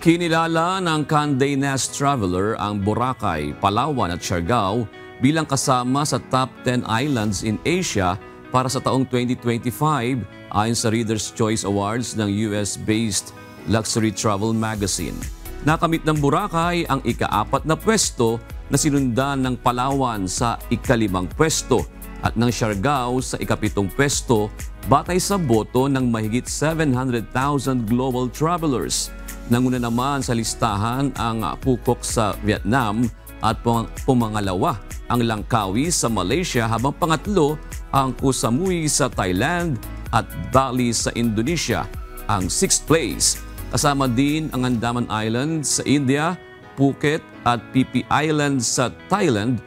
Kinilala ng Condé Nast Traveler ang Boracay, Palawan at Siargao bilang kasama sa top 10 islands in Asia para sa taong 2025 ayon sa Reader's Choice Awards ng US-based luxury travel magazine. Nakamit ng Boracay ang ika-4 na pwesto na sinundan ng Palawan sa ika-5 pwesto at ng Siargao sa ika-7 pwesto batay sa boto ng mahigit 700,000 global travelers. Nanguna naman sa listahan ang Phuket sa Vietnam at pumangalawa ang Langkawi sa Malaysia habang pangatlo ang Koh Samui sa Thailand at Bali sa Indonesia ang 6th place. Kasama din ang Andaman Islands sa India, Phuket at Phi Phi Islands sa Thailand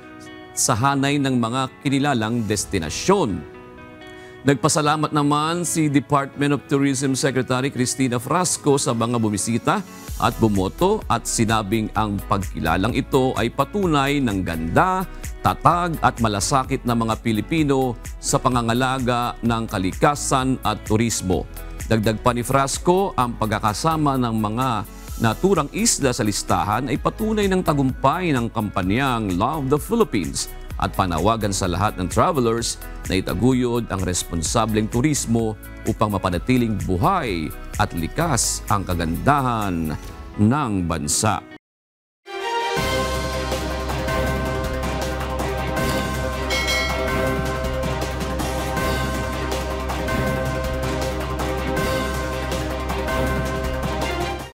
sa hanay ng mga kinilalang destinasyon. Nagpasalamat naman si Department of Tourism Secretary Cristina Frasco sa mga bumisita at bumoto at sinabing ang pagkilalang ito ay patunay ng ganda, tatag at malasakit ng mga Pilipino sa pangangalaga ng kalikasan at turismo. Dagdag pa ni Frasco, ang pagkakasama ng mga naturang isla sa listahan ay patunay ng tagumpay ng kampanyang Love the Philippines at panawagan sa lahat ng travelers na itaguyod ang responsableng turismo upang mapanatiling buhay at likas ang kagandahan ng bansa.